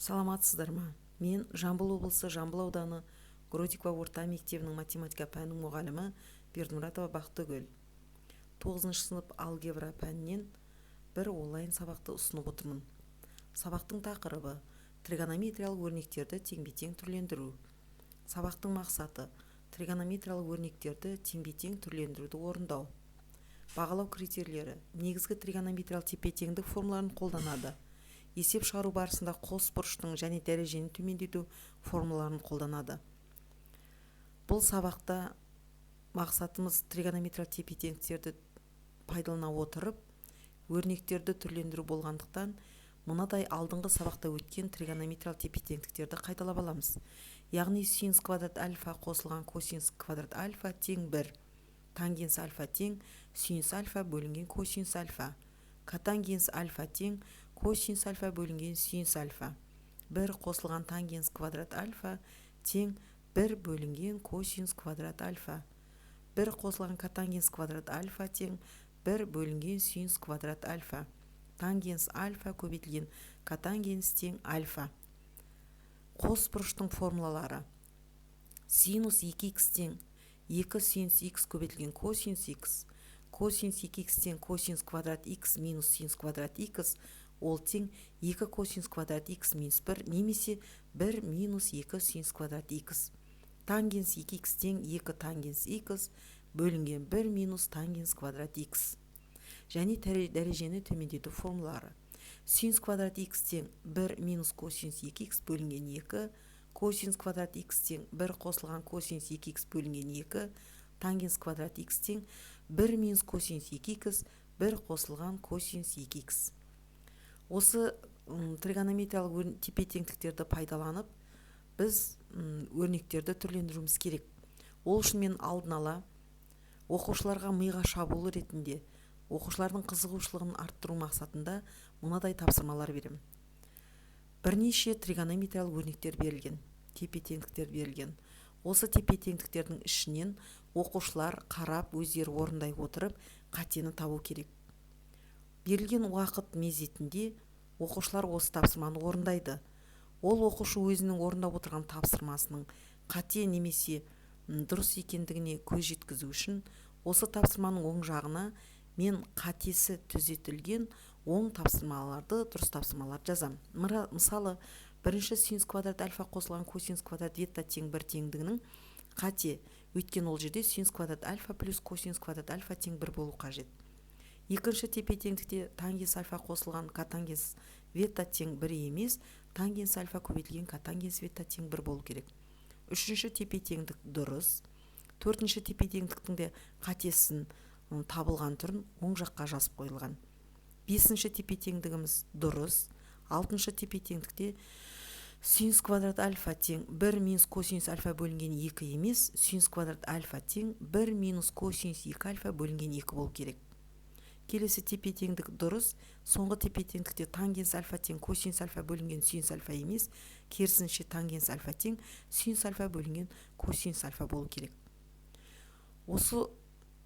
Саламатсыздар ма? Мен Жамбыл облысы Жамбыл ауданы Гродикова орта мектебінің математика пәнінің мұғалімі Бердімұратова Бақтыгүл. 9 сынып алгебра пәнінен бір онлайн сабақты ұсынып отырмын. Сабақтың тақырыбы тригонометриялық өрнектерді теңбе-тең түрлендіру. Сабақтың мақсаты тригонометриялық өрнектерді теңбе-тең түрлендіруді орындау. Бағалау критерийлері: негізгі тригонометриялық тепе-теңдік формулаларын қолданады. Есеп шығару барысында қос бұрыштың және дәрежені төмендету формулаларын қолданады. Бұл сабақта мақсатымыз тригонометриялық тепе-теңдіктерді пайдалана отырып өрнектерді түрлендіру болғандықтан, мынадай алдыңғы сабақта өткен тригонометриялық тепе-теңдіктерді қайталап аламыз. Яғни синус квадрат альфа қосылған косинус квадрат альфа тең 1, тангенс альфа тең синус альфа бөлінген косинус альфа, котангенс альфа тең косинус альфа бөлінген синус альфа, 1 қосылған тангенс квадрат альфа тең 1 бөлінген косинус квадрат альфа, 1 қосылған котангенс квадрат альфа тең 1 бөлінген синус квадрат альфа, тангенс альфа көбейтілген котангенс тең альфа. Қос бұрыштың формулалары: синус 2х тең 2 синус х көбейтілген косинус х, косинус 2х тең косинус квадрат х минус синус квадрат х, ол тең 2 косинус квадрат х минус 1 немесе 1 минус 2 синус квадрат х. Тангенс 2х тең 2 тангенс х бөлінген 1 минус тангенс квадрат х. Және дәрежені төмендету формулалары: синус квадрат х тең 1 минус косинус 2х бөлінген 2, косинус квадрат х тең 1 қосылған косинус 2х бөлінген 2, тангенс квадрат х тең 1 минус косинус 2х 1 қосылған косинус 2х. Осы тригонометриялық тепе-теңдіктерді пайдаланып, біз өрнектерді түрлендіруіміз керек. Ол үшін мен алдын ала оқушыларға миға шабуыл ретінде, оқушылардың қызығушылығын арттыру мақсатында мынадай тапсырмалар беремін. Бірнеше тригонометриялық өрнектер берілген, тепе-теңдіктер берілген. Осы тепе-теңдіктердің ішінен оқушылар қарап, өздері орындай отырып, қатені табу керек. Берілген уақыт мезетінде оқушылар осы тапсырманы орындайды. Ол оқушы өзінің орындап отырған тапсырмасының қате немесе дұрыс екендігіне көз жеткізу үшін осы тапсырманың оң жағына мен қатесі түзетілген оң тапсырмаларды, дұрыс тапсырмаларды жазам. Мысалы, бірінші синус квадрат альфа қосылған косинус квадрат бета тең 1 теңдігінің қате, өйткені ол жерде синус квадрат альфа плюс косинус квадрат альфа тең 1 болу қажет. Екінші тепе-теңдікте тангенс альфа қосылған котангенс бета тең 1 емес, тангенс альфа көбейтілген котангенс бета тең 1 болу керек. Үшінші тепе-теңдік дұрыс. Төртінші тепе-теңдіктің де қатесін табылған түрін оң жаққа жазып қойылған. Бесінші тепе-теңдігіміз дұрыс. Алтыншы тепе-теңдікте синус квадрат альфа тең 1 минус косинус альфа бөлінген 2 емес, синус квадрат альфа тең 1 минус косинус 2 альфа бөлінген 2 болу керек. Келесі тепе-теңдік дұрыс. Соңғы тепе-теңдікте тангенс альфа тең косинус альфа бөлінген синус альфа емес, керісінше тангенс альфа тең синус альфа бөлінген косинус альфа болу керек. Осы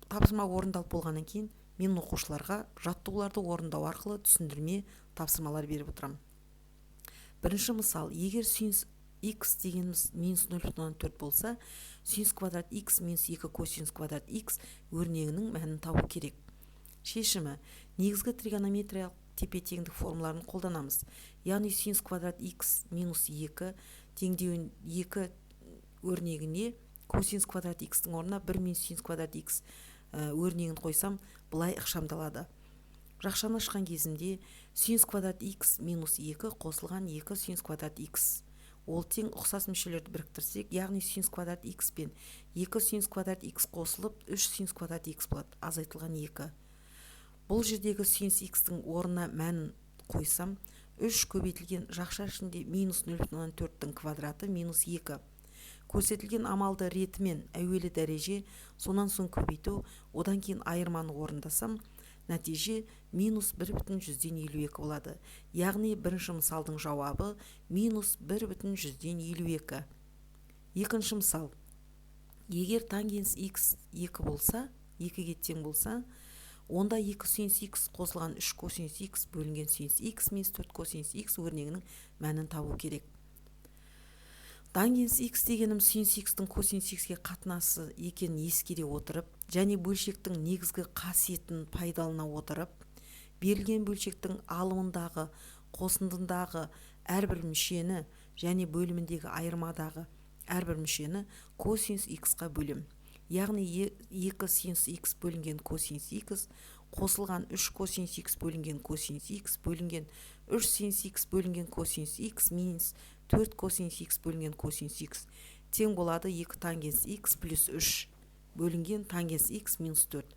тапсырма орындалып болғаннан кейін мен оқушыларға жаттығуларды орындау арқылы түсіндірме тапсырмалар беріп отырамын. Бірінші мысал: егер синус х дегеніміз минус 0,4 болса, синус квадрат х минус 2 косинус квадрат х өрнегінің мәнін табу керек. Шешімі: негізгі тригонометриялық тепе-теңдік формулаларын қолданамыз. Яғни синус квадрат х минус 2 теңдеуін 2 өрнегіне косинус квадрат х-тің орнына 1 минус синус квадрат х өрнегін қойсам, былай ықшамдалады. Жақшаны ашқан кезінде синус квадрат х минус 2 қосылған 2 синус квадрат х. Ол тең ұқсас мүшелерді біріктірсек, яғни синус квадрат х пен 2 синус квадрат х қосылып 3 синус квадрат х болады, азайтылған 2. Бұл жердегі синус х-тің орнына мәнін қойсам, 3 көбейтілген жақша ішінде минус 0,4-тің квадраты минус 2. Көрсетілген амалды ретімен әуелі дәреже, сонан соң көбейту, одан кейін айырманы орындасам, нәтиже минус 1,52 болады. Яғни бірінші мысалдың жауабы минус 1,52. Екінші мысал: егер тангенс х 2 болса, 2-ге тең болса, Онда 2 синус x қосылған 3 косинус x бөлінген синус x минус 4 косинус x өрнегінің мәнін табу керек. Тангенс x дегенім синус x-тің косинус x-ке қатынасы екенін ескере отырып, және бөлшектің негізгі қасиетін пайдалана отырып, берілген бөлшектің алымындағы, қосындындағы әрбір мүшені және бөліміндегі айырмадағы әрбір мүшені косинус x-қа бөлем. Яғни 2 синус x бөлінген косинус x қосылған 3 косинус x бөлінген косинус x бөлінген 3 синус x бөлінген косинус x минус 4 косинус x бөлінген косинус x тең болады 2 тангенс x плюс 3 бөлінген тангенс x минус 4.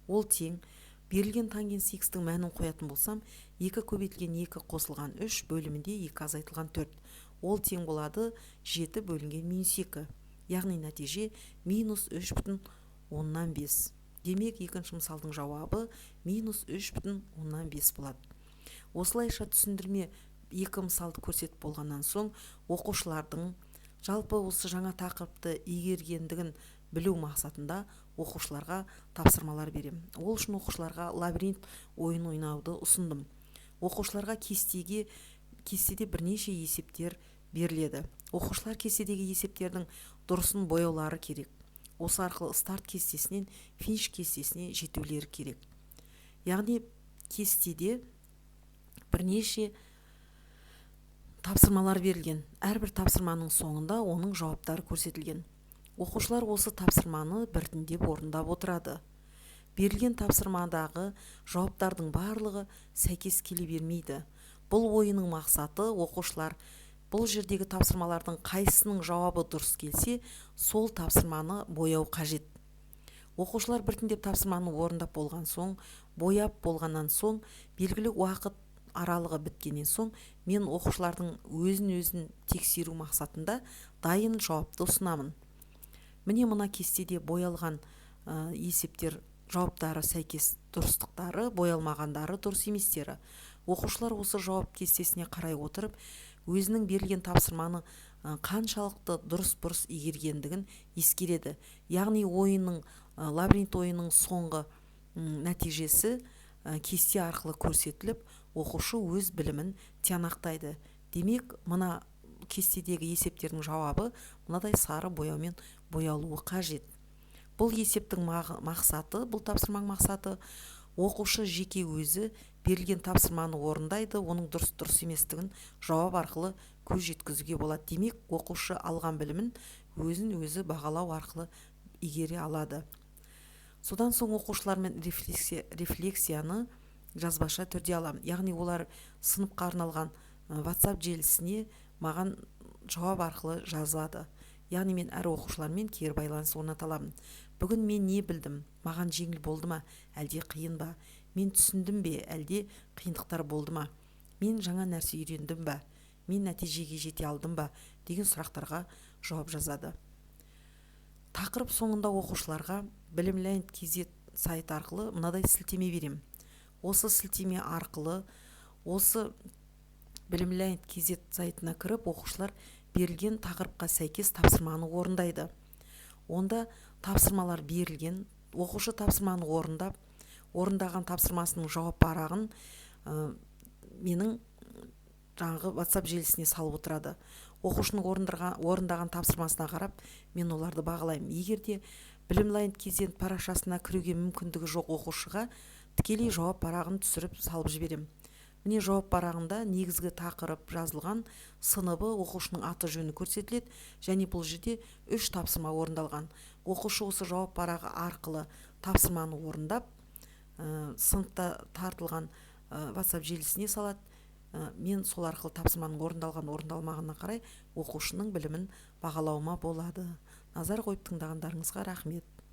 Ол тең берілген тангенс x-тің мәнін қоятын болсам, 2 көбейтілген 2 қосылған 3 бөлімінде 2 азайтылған 4. Ол тең болады 7 бөлінген минус 2. Яғни нәтиже минус 3,5. Демек, екінші мысалдың жауабы минус 3,5 болады. Осылайша түсіндірме 2 мысалды көрсетіп болғаннан соң, оқушылардың жалпы осы жаңа тақырыпты игергендігін білу мақсатында оқушыларға тапсырмалар берем. Ол үшін оқушыларға лабиринт ойын ойнауды ұсындым. Оқушыларға кестеде бірнеше есептер беріледі. Оқушылар кестедегі есептердің дұрысын бояулары керек. Осы арқылы старт кестесінен финиш кестесіне жетулері керек. Яғни кестеде бірнеше тапсырмалар берілген. Әрбір тапсырманың соңында оның жауаптары көрсетілген. Оқушылар осы тапсырманы біртіндеп орындап отырады. Берілген тапсырмадағы жауаптардың барлығы сәйкес келе бермейді. Бұл ойынның мақсаты оқушылар бұл жердегі тапсырмалардың қайсының жауабы дұрыс келсе, сол тапсырманы бояу қажет. Оқушылар біртіндеп тапсырманы орындап болған соң, бояп болғаннан соң, белгілі уақыт аралығы біткеннен соң, мен оқушылардың өзін тексеру мақсатында дайын жауапты ұсынамын. Міне мына кестеде боялған есептер жауаптары сәйкес дұрыстықтары, боялмағандары дұрыс еместері. Оқушылар осы жауап кестесіне қарай отырып, өзінің берілген тапсырманы қаншалықты дұрыс-бұрыс игергендігін ескереді. Яғни лабиринт ойынның соңғы нәтижесі кесте арқылы көрсетіліп, оқушы өз білімін тиянақтайды. Демек, мына кестедегі есептердің жауабы мынадай сары бояумен боялуы қажет. Бұл есептің мақсаты, бұл тапсырманың мақсаты, оқушы жеке өзі берілген тапсырманы орындайды, оның дұрыс еместігін жауап арқылы көз жеткізуге болады. Демек, оқушы алған білімін өзін-өзі бағалау арқылы игере алады. Содан соң оқушылармен рефлексияны жазбаша түрде аламын. Яғни олар сыныпқа арналған WhatsApp желісіне маған жауап арқылы жазады. Яғни мен әр оқушылармен кері байланыс орната аламын. Бүгін мен не білдім? Маған жеңіл болды ма? Әлде қиын ба? Мен түсіндім бе? Әлде қиындықтар болды ма? Мен жаңа нәрсе үйрендім ба? Мен нәтижеге жете алдым ба? Деген сұрақтарға жауап жазады. Тақырып соңында оқушыларға Білімлайнд KZ сайт арқылы мынадай сілтеме берем. Осы сілтеме арқылы осы Білімлайнд KZ сайтына кіріп, оқушылар берілген тақырыпқа сәйкес тапсырманы орындайды. Онда тапсырмалар берілген, оқушы тапсырманы орындаған тапсырмасының жауап парағын менің жаңағы WhatsApp желісіне салып отырады. Оқушының орындаған тапсырмасына қарап, мен оларды бағалаймын. Егер де Білімлайнд KZ парақшасына кіруге мүмкіндігі жоқ оқушыға тікелей жауап парағын түсіріп салып жіберем. Міне жауап парағында негізгі тақырып жазылған, сыныбы, оқушының аты жөні көрсетіледі, және бұл жерде 3 тапсырма орындалған. Оқушы осы жауап парағы арқылы тапсырманы орындап, сыныпта тартылған WhatsApp желісіне салады. Мен сол арқылы тапсырманың орындалмағанына қарай оқушының білімін бағалауыма болады. Назар қойып тыңдағандарыңызға рахмет.